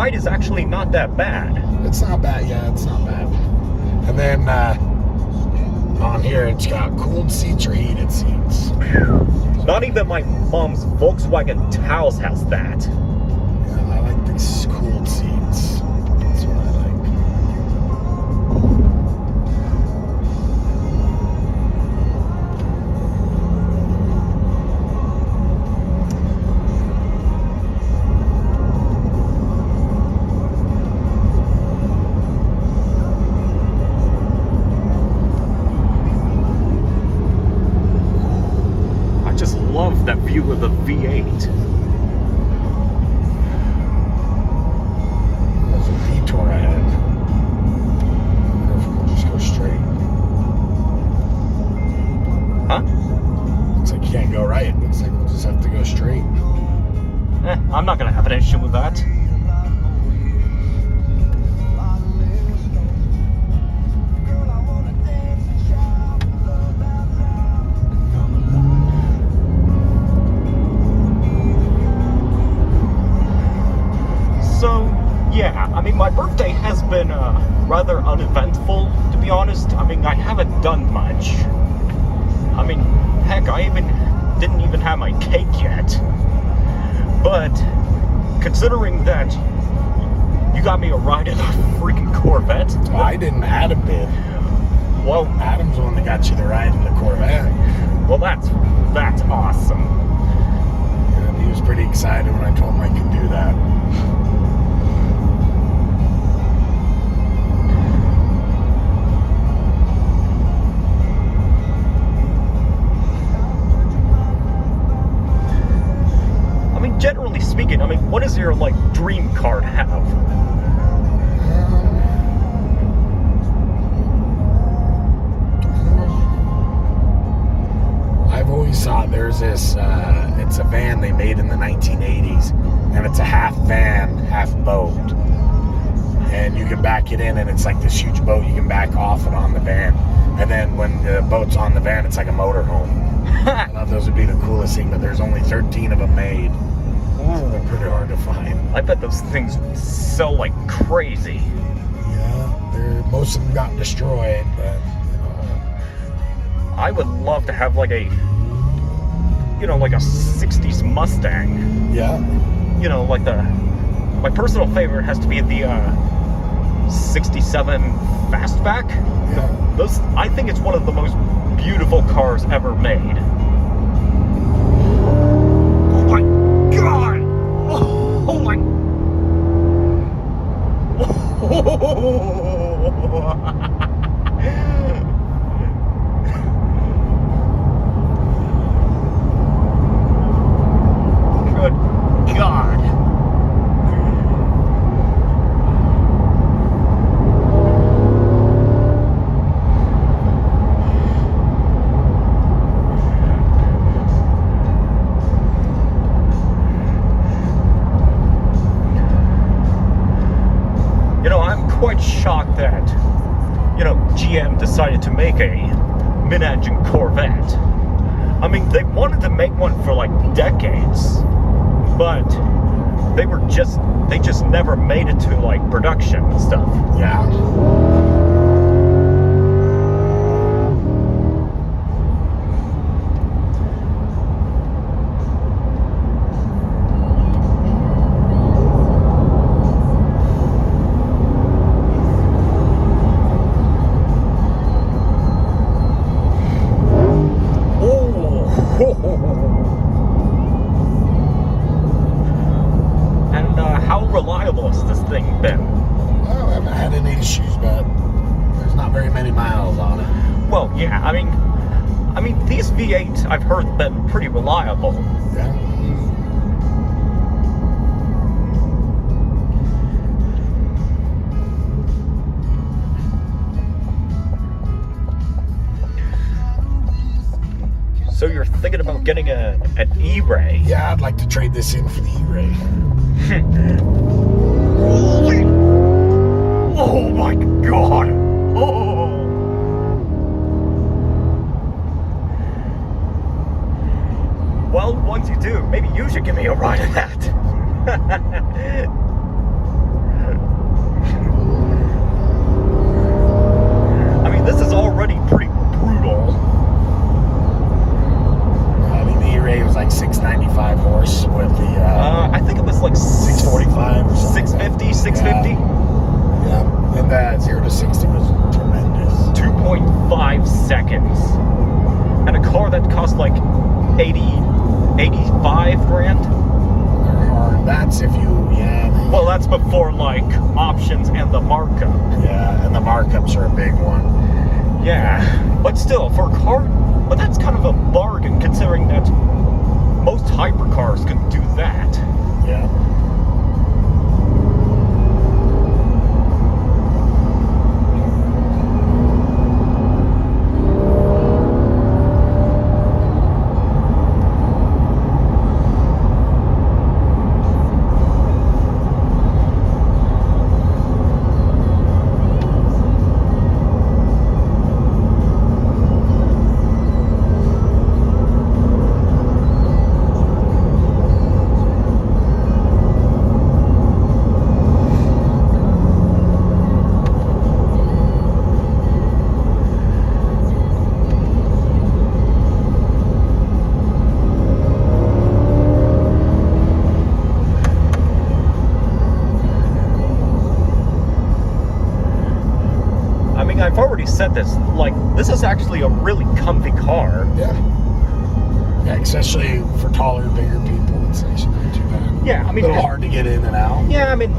ride is actually not that bad. It's not bad, yeah, it's not bad. And then on here, it's got cooled seats or heated seats. Not even my mom's Volkswagen Taos has that. Yeah, I like these cooled seats. That's what I like. Love that view of the V8. There's a detour ahead. I wonder if we'll just go straight. Huh? Looks like you can't go right. Looks like we'll just have to go straight. I'm not gonna have an issue with that. So, yeah, I mean, my birthday has been rather uneventful, to be honest. I mean, I haven't done much. I mean, heck, I didn't even have my cake yet. But, considering that you got me a ride in a freaking Corvette. Well, I didn't. Adam did. Well, Adam's the one that got you the ride in the Corvette. Well, that's awesome. And he was pretty excited when I told him I could do that. Generally speaking, I mean, what does your, like, dream car have? I've always thought there's this, it's a van they made in the 1980s, and it's a half van, half boat. And you can back it in, and it's like this huge boat. You can back off it on the van. And then when the boat's on the van, it's like a motorhome. I thought those would be the coolest thing, but there's only 13 of them made. So they're pretty hard to find. I bet those things sell like crazy. Yeah, most of them got destroyed, but you know. I would love to have like a, you know, like a 60s Mustang. Yeah. You know, like my personal favorite has to be the 67 Fastback. Yeah. I think it's one of the most beautiful cars ever made. Oh my God! Oh my! Good God! You know, I'm quite shocked that, you know, GM decided to make a mid-engine Corvette. I mean, they wanted to make one for like decades, but they just never made it to like production and stuff. Yeah. And how reliable has this thing been? Well, I haven't had any issues, but there's not very many miles on it. Well, yeah, I mean, these V8 I've heard have been pretty reliable. Yeah. So you're thinking about getting an E-Ray? Yeah, I'd like to trade this in for the E-Ray. Holy! Oh my God! Oh! Well, once you do, maybe you should give me a ride in that. Yeah, 0 to 60 was tremendous. 2.5 seconds. And a car that cost like 85 grand? They're hard. That's if you, Well, that's before like options and the markup. Yeah, and the markups are a big one. Yeah, but still, for a car, but that's kind of a bargain considering that most hypercars can do that. Yeah. I've already said this, like, this is actually a really comfy car. Yeah. Yeah, especially for taller, bigger people, it's actually not too bad. Yeah, I mean... A little hard to get in and out. Yeah, I mean,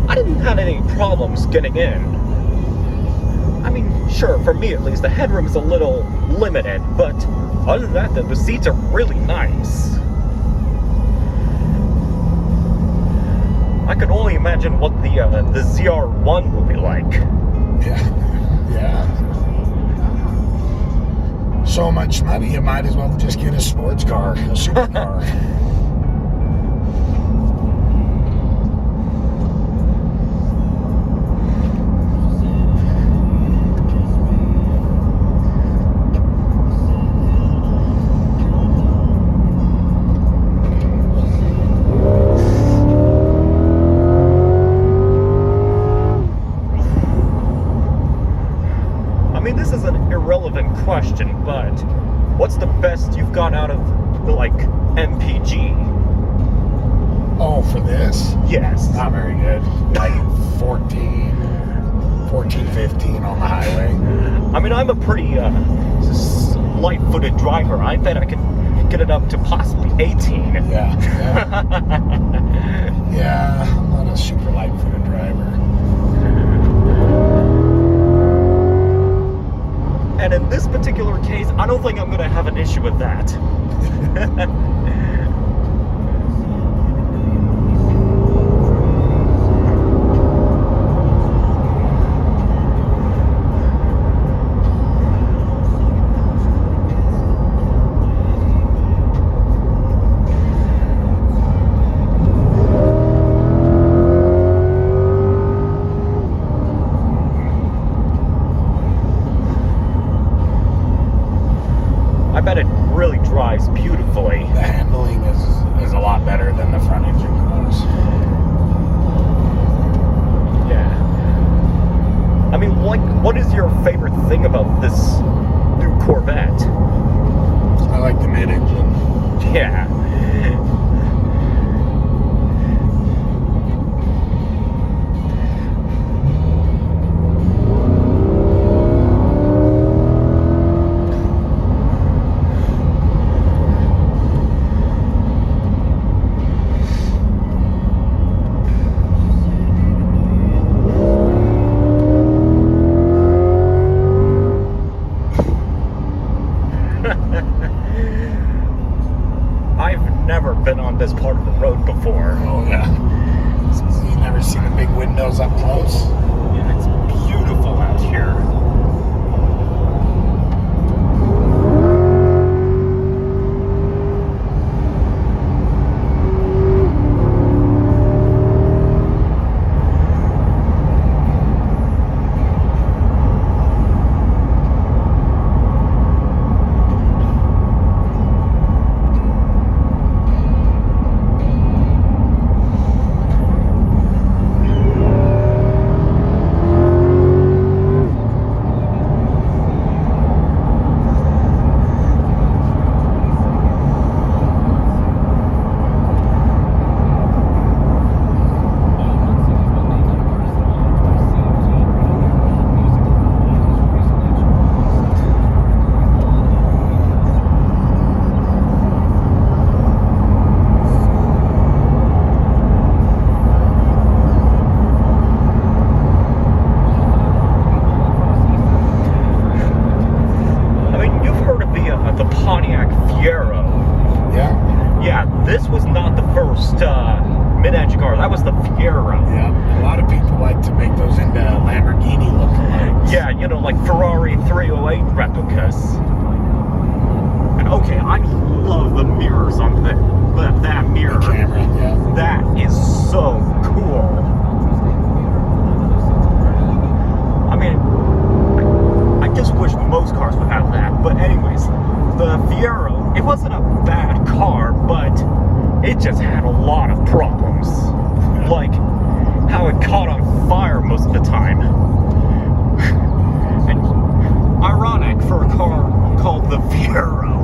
I didn't have any problems getting in. I mean, sure, for me at least, the headroom is a little limited, but other than that, the seats are really nice. I could only imagine what the ZR1 will be like. Yeah. Yeah. So much money, you might as well just get a sports car, a supercar. This is an irrelevant question, but what's the best you've got out of the, like, MPG? Oh, for this? Yes. Not very good. Like 14, 15 on the highway. I mean, I'm a pretty light-footed driver. I bet I can get it up to possibly 18. Yeah. Yeah, I'm not a super light-footed driver. And in this particular case, I don't think I'm going to have an issue with that. I bet it really drives beautifully. The handling is a lot better than the front engine cars. Yeah. I mean, like, what is your favorite thing about this new Corvette? I like the mid-engine. Yeah. I've never been you know, like Ferrari 308 replicas. And okay, I love the mirrors on that mirror. The camera, yeah. That is so cool. I mean, I just wish most cars would have that. But anyways, the Fiero, it wasn't a bad car, but it just had a lot of problems. Like how it caught on fire most of the time. And ironic for a car called the Fiero.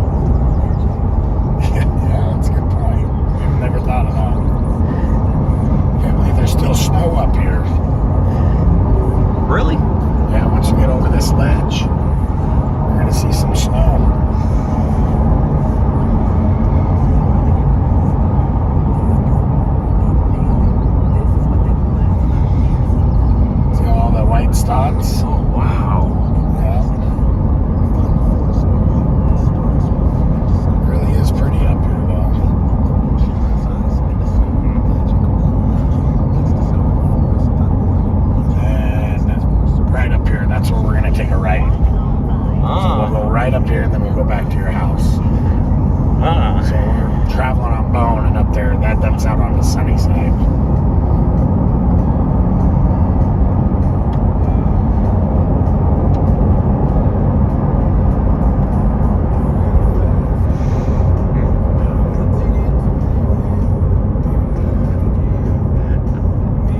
Yeah, that's a good point. I've never thought of that. Can't believe there's still snow up here. Really? Yeah, once you get over this ledge, you're gonna see some snow. See all the white spots? Oh, wow. Yeah. It really is pretty up here, though. And right up here, that's where we're gonna take a right. So we'll go right up here, and then we'll go back to your house. So we're traveling on Bone, and up there, that's out on the sunny side.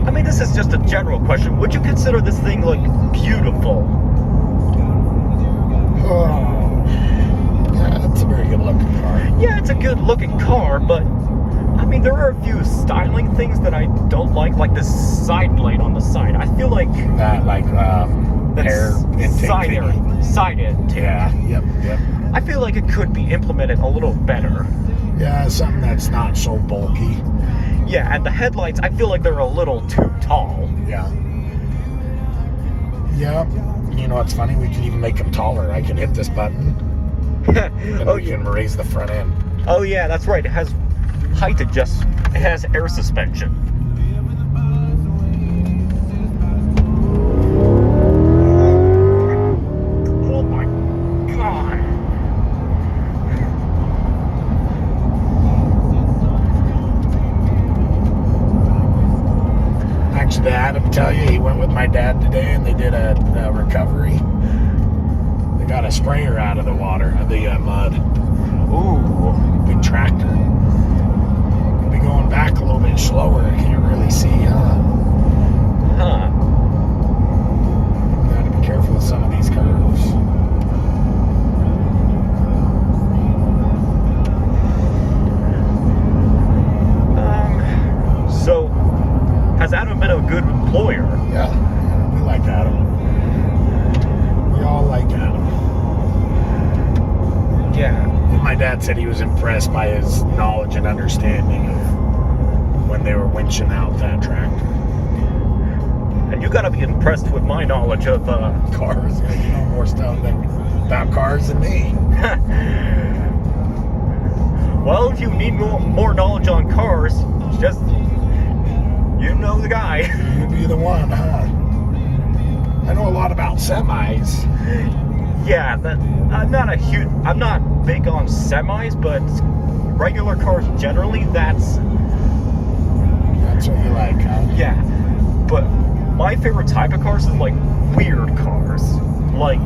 I mean, this is just a general question. Would you consider this thing, like, beautiful? Oh, yeah, that's a very good looking car. Yeah, it's a good looking car, but I mean, there are a few styling things that I don't like this side blade on the side. I feel like That, like, hair intake. side area, side intake. Yeah, yep. I feel like it could be implemented a little better. Yeah, something that's not so bulky. Yeah, and the headlights, I feel like they're a little too tall. Yeah. Yep. You know what's funny? We can even make them taller. I can hit this button, and we can raise the front end. Oh yeah, that's right. It has height adjust. It has air suspension. Oh my god. Actually, I had to tell you, he went with my dad today, and they did a recovery. They got a sprayer out of the water, of the mud. Ooh. Big tractor. We'll be going back a little bit slower. I can't really see, huh? Gotta be careful with some of these curves. So, has Adam been a good employer? Yeah, we like Adam. We all like Adam. Yeah. My dad said he was impressed by his knowledge and understanding of when they were winching out that tractor. And you gotta be impressed with my knowledge of Cars. Yeah, you know more stuff about cars than me. Well, if you need more knowledge on cars, just, you know the guy. You'd be the one, huh? I know a lot about semis. Yeah, I'm not big on semis, but regular cars generally, that's what you like, huh? Yeah, but my favorite type of cars is like weird cars. Like,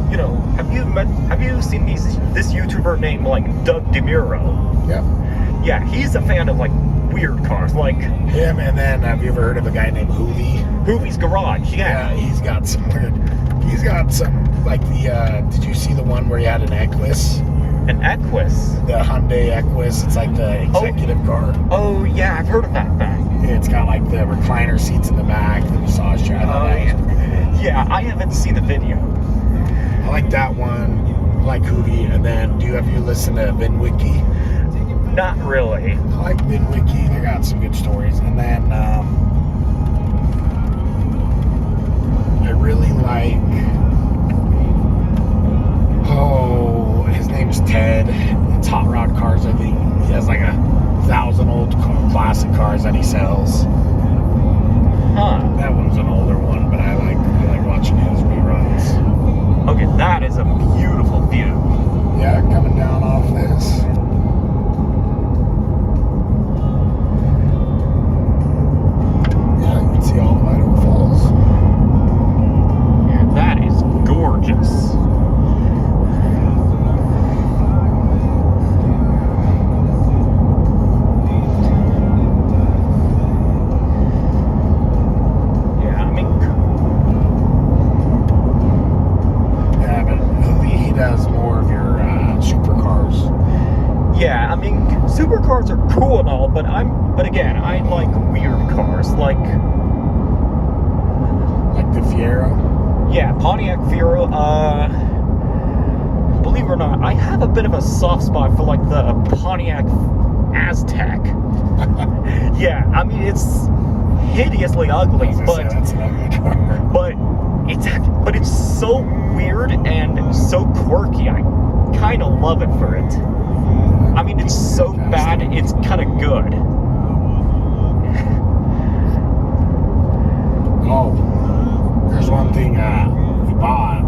you know, have you seen this YouTuber named like Doug DeMuro? Yep. Yeah, he's a fan of like weird cars, like him. And then have you ever heard of a guy named Hoovy? Hoovy's Garage. Yeah, he's got some weird. He's got some like the. Did you see the one where he had an Equus? An Equus. The Hyundai Equus. It's like the executive car. Oh yeah, I've heard of that thing. It's got like the recliner seats in the back, the massage chair. Yeah, I haven't seen the video. I like that one. I like Hoovy. And then, have you listened to VinWiki? Not really. I like VinWiki. They got some good stories. And then I really like. Oh, his name's Ted. It's Hot Rod Cars. I think he has like 1,000 old classic cars that he sells. Huh. That one's an older one, but I like like the Fiero. Yeah, Pontiac Fiero. Believe it or not, I have a bit of a soft spot for like the Pontiac Aztec. Yeah, I mean it's hideously ugly, but That's an ugly car. but it's so weird and so quirky. I kind of love it for it. I mean, it's so bad, it's kind of good. Oh, there's one thing we bought,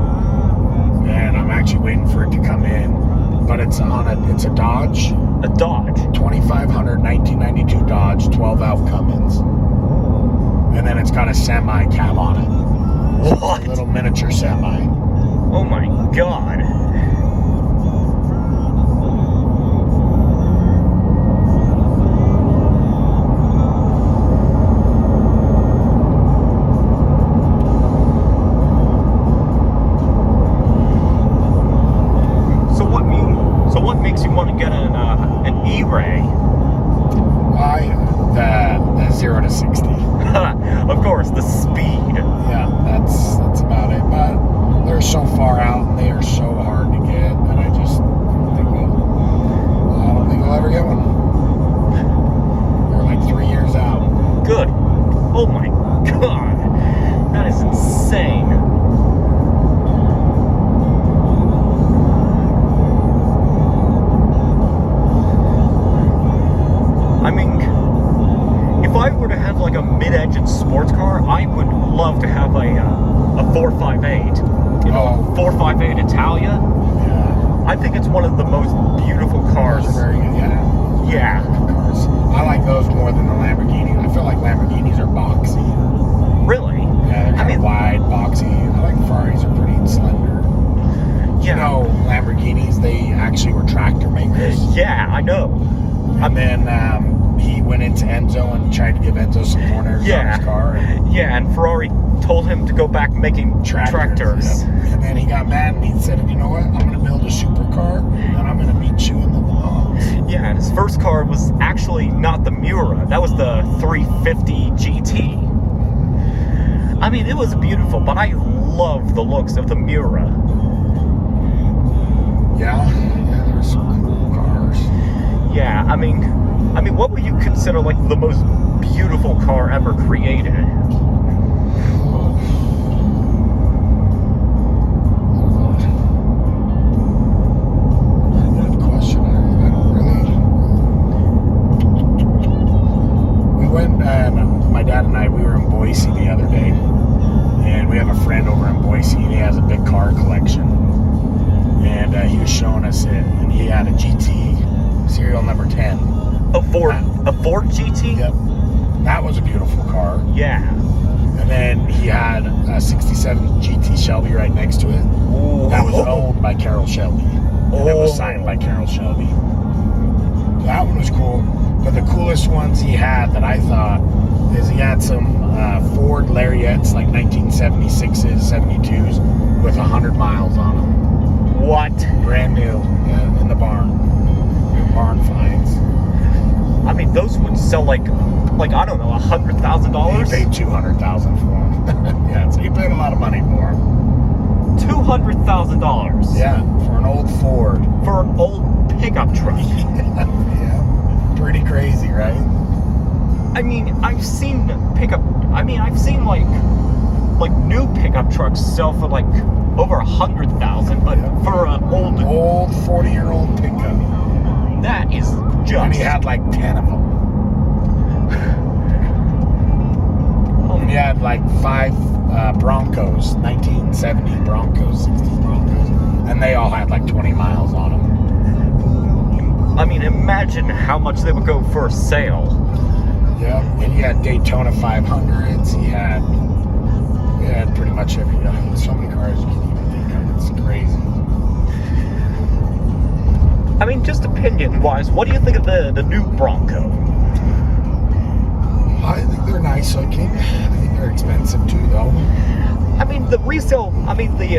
and I'm actually waiting for it to come in. But it's a Dodge. A Dodge. 2500 1992 Dodge 12-valve Cummins. And then it's got a semi cab on it. What? A little miniature semi. Oh my god. So what makes you want to get an E-Ray? The 0 to 60. Of course, the speed. Yeah, that's about it. But they're so far out and they are so hard to get that I don't think I'll ever get one. They're like 3 years out. Good. Oh my god. That is insane. I mean, if I were to have like a mid-engine sports car, I would love to have a 458. You know, a 458 Italia. Yeah. I think it's one of the most beautiful cars. Those are very good, yeah. Yeah. Cars. I like those more than the Lamborghini. I feel like Lamborghinis are boxy. Really? Yeah, they're kind of wide, boxy. I like Ferraris are pretty slender. Yeah. You know, Lamborghinis, they actually were tractor makers. Yeah, I know. And then he went into Enzo and tried to give Enzo some pointers on his car. Yeah, and Ferrari told him to go back making tractors. Yep. And then he got mad and he said, you know what, I'm going to build a supercar and I'm going to beat you in the laws. Yeah, and his first car was actually not the Miura. That was the 350 GT. I mean, it was beautiful, but I love the looks of the Miura. Yeah, there were some cool cars. Yeah, I mean, what would you consider like the most beautiful car ever created? Good question. I don't really. We went, my dad and I, we were in Boise the other day, and we have a friend over in Boise, and he has a big car collection, and he was showing us it, and he had a GT. Serial number 10. A Ford GT? Yep. That was a beautiful car. Yeah. And then he had a 67 GT Shelby right next to it. Ooh. That was owned by Carroll Shelby. And it was signed by Carroll Shelby. That one was cool. But the coolest ones he had that I thought is he had some Ford Lariats, like 1976s, 72s, with 100 miles on them. What? Brand new, in the barn. Barn finds. I mean, those would sell like I don't know, $100,000. He paid $200,000 for them. Yeah, so he paid a lot of money for them. $200,000. Yeah, for an old Ford. For an old pickup truck. Yeah, pretty crazy, right? I mean, I've seen like new pickup trucks sell for like over $100,000, but for an old 40-year-old pickup. That is just... And he had like 10 of them. And he had like 5 Broncos, 1970 Broncos, 60 Broncos. And they all had like 20 miles on them. I mean, imagine how much they would go for a sale. Yeah, and he had Daytona 500s. He had pretty much every... so many cars you can't even think of. It's crazy. I mean, just opinion-wise, what do you think of the new Bronco? I think they're nice looking. I think they're expensive too, though. I mean, the resale. I mean, the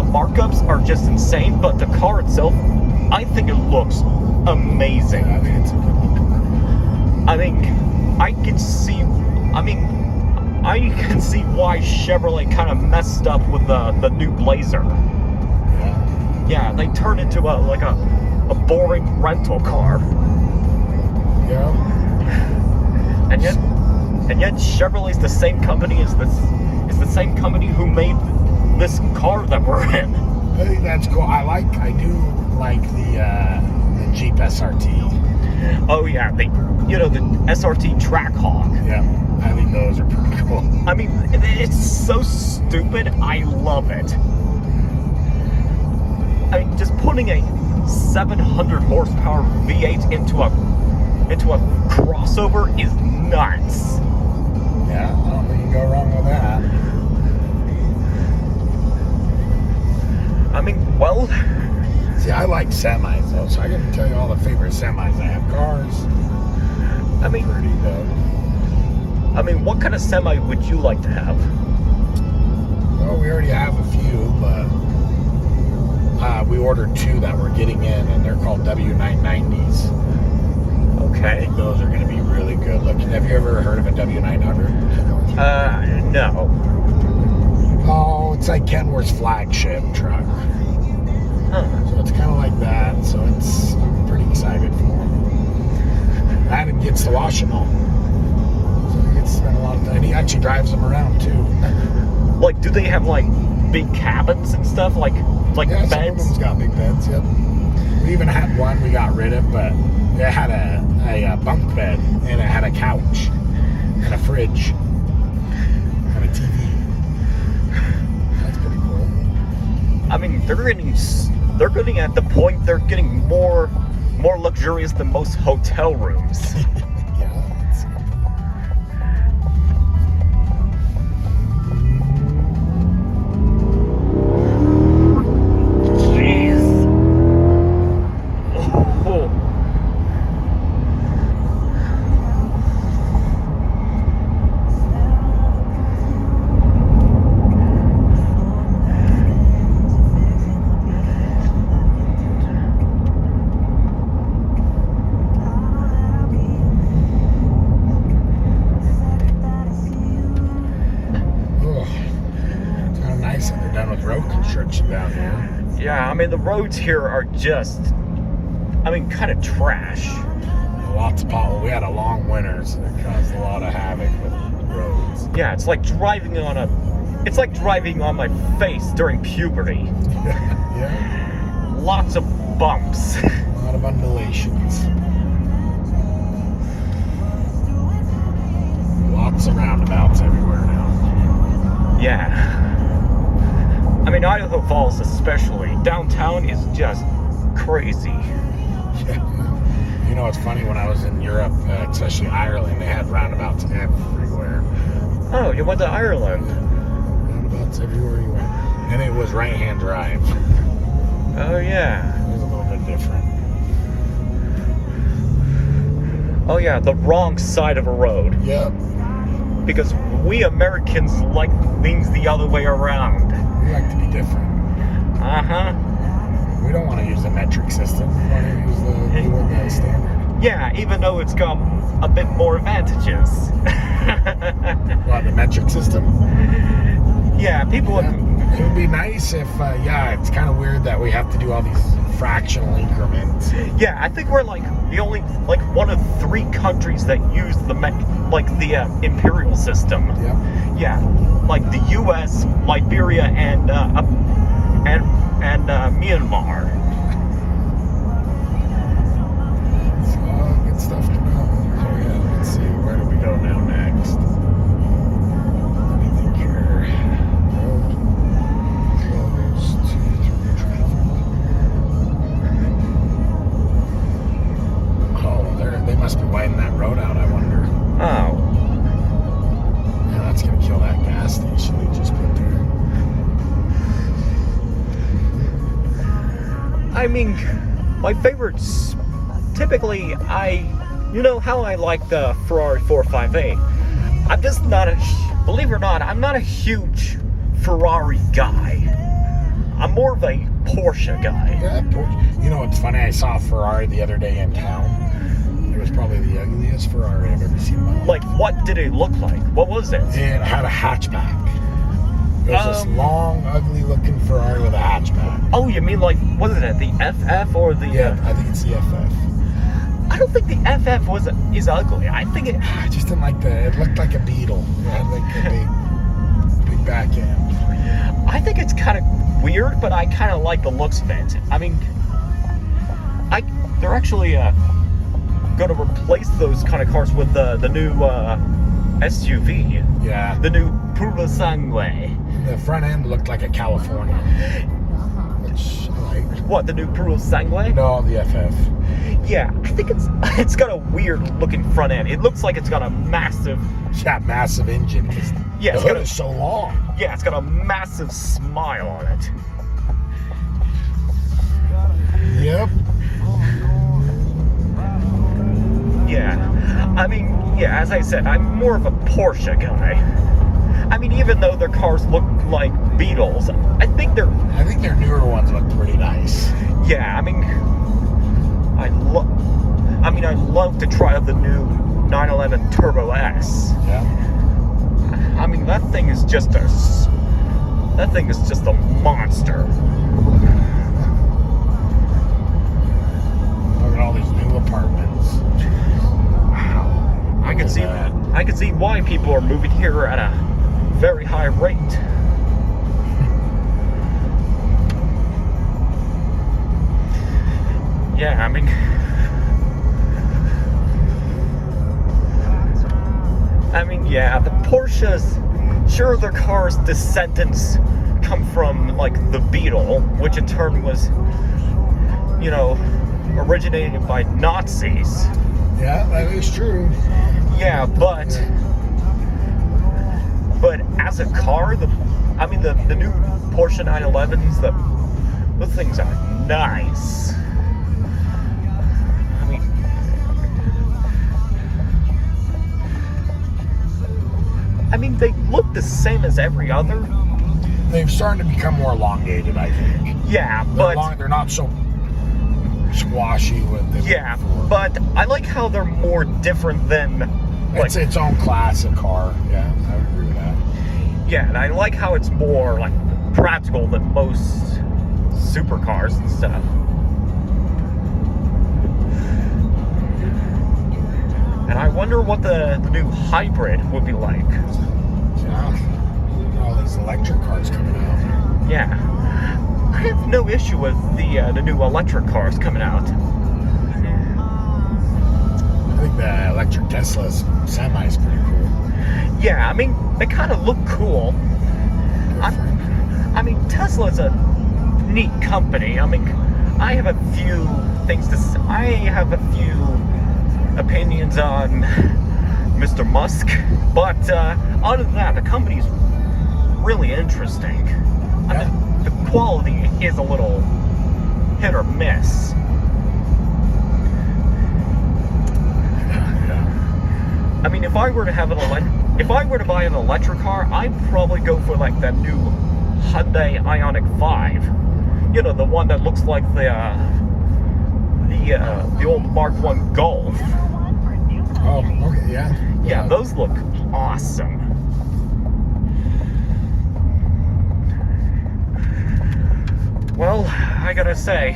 markups are just insane. But the car itself, I think it looks amazing. I think it's a good looking car. I mean, I can see why Chevrolet kind of messed up with the new Blazer. Yeah. Yeah, they turned into a boring rental car. Yeah. And yet Chevrolet's the same company as the same company who made this car that we're in. I think that's cool. I do like the Jeep SRT. Oh yeah, the SRT Trackhawk. Yeah, I think those are pretty cool. I mean, it's so stupid. I love it. I mean, just putting a 700 horsepower V8 into a crossover is nuts. Yeah, I don't think you can go wrong with that. I mean, well, see, I like semis though, so I can tell you all the favorite semis I have. Cars, I mean, pretty though. I mean, what kind of semi would you like to have? Well, we already have a few, but we ordered 2 that we're getting in, and they're called W990s. I Okay. think those are going to be really good looking. Have you ever heard of a W900? No. Oh, it's like Kenworth's flagship truck. Huh. So it's kind of like that. So I'm pretty excited for him. And he gets to wash them all. So he gets to spend a lot of time. And he actually drives them around too. Like, do they have like big cabins and stuff? Like Yeah, some of beds? them's got big beds. Yep. We even had one we got rid of, but it had a bunk bed and it had a couch and a fridge and a TV. That's pretty cool. I mean, they're getting at the point they're getting more luxurious than most hotel rooms. Yeah. Jeez. Oh. Road construction down here. Yeah, I mean, the roads here are just, kind of trash. Lots of potholes. We had a long winter, so it caused a lot of havoc with roads. Yeah, it's like driving on my face during puberty. Yeah. Lots of bumps. A lot of undulations. Lots of roundabouts everywhere now. Yeah. I mean, Idaho Falls especially. Downtown is just crazy. Yeah. You know, it's funny, when I was in Europe, especially Ireland, they had roundabouts everywhere. Oh, you went to Ireland? Roundabouts everywhere you went. And it was right-hand drive. Oh, yeah. It was a little bit different. Oh, yeah, the wrong side of a road. Yep. Because we Americans like things the other way around. We like to be different. Uh-huh. We don't want to use the metric system. We want to use the new standard. Yeah, even though it's got a bit more advantages. What, the metric system? Yeah, people... Yeah. It would be nice if, it's kind of weird that we have to do all these fractional increments. Yeah, I think we're like the only, one of 3 countries that use the imperial system. Yep. Yeah, like the U.S., Liberia, and Myanmar. So, good stuff to know. Oh yeah, let's see, where do we go now next? Let me think here. Road closed through traffic. Oh, they must be widening that road out, I wonder. Oh. Yeah, that's gonna kill that gas station they just put there. I mean, my favorites, typically, you know how I like the Ferrari 458. I'm just not believe it or not, I'm not a huge Ferrari guy. I'm more of a Porsche guy. Yeah, you know, it's funny. I saw a Ferrari the other day in town. It was probably the ugliest Ferrari I've ever seen in my life. Like, what did it look like? What was it? It had a hatchback. It was this long, ugly-looking Ferrari with a hatchback. Oh, you mean like, what is it? The FF or the? Yeah, I think it's the FF. I don't think the FF is ugly. I think it. I just didn't like it looked like a Beetle. It had like a big back end. I think it's kind of weird, but I kind of like the looks of it. I mean, they're actually going to replace those kind of cars with the new SUV. Yeah. The new Puro Sangue. The front end looked like a California, which I liked. What, the new Puro Sangue? No, the FF. Yeah, I think it's got a weird looking front end. It looks like it's got a massive. It's got a massive engine. Yeah, the hood is so long. Yeah, it's got a massive smile on it. Yep. Yeah, I mean, yeah, as I said, I'm more of a Porsche guy. I mean, even though their cars look like Beetles, I think their newer ones look pretty nice. Yeah, I mean, I'd love to try out the new 911 Turbo S. Yeah. I mean, that thing is just a monster. Look at all these new apartments. Wow. I can see why people are moving here at a very high rate. Yeah, I mean, yeah, the Porsches, sure, their cars' descendants come from, like, the Beetle, which in turn was, you know, originated by Nazis. Yeah, that is true. Yeah, but as a car, the new Porsche 911s, those things are nice. I mean, they look the same as every other. They've started to become more elongated, I think. Yeah, they're not so squashy with it. Yeah, but I like how they're more different than. Like, it's its own classic car. Yeah, I would agree with that. Yeah, and I like how it's more like practical than most supercars and stuff. And I wonder what the new hybrid would be like. Yeah, all these electric cars coming out. Yeah, I have no issue with the new electric cars coming out. I think the electric Tesla semi is pretty cool. Yeah, I mean, they kind of look cool. I mean, Tesla's a neat company. I mean, I have a few things to say. I have a few opinions on Mr. Musk, but other than that, the company's really interesting. I mean, the quality is a little hit or miss. I mean, if I were to buy an electric car, I'd probably go for like that new Hyundai Ioniq 5. You know, the one that looks like the old Mark I Golf. Oh, okay, yeah. Yeah, those look awesome. Well, I gotta say,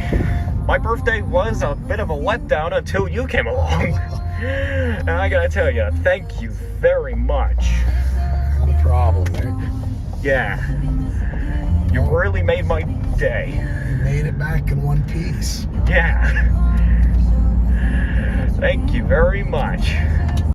my birthday was a bit of a letdown until you came along. And I gotta tell you, thank you very much. No problem, man. Yeah. You really made my day. You made it back in one piece. Yeah. Thank you very much.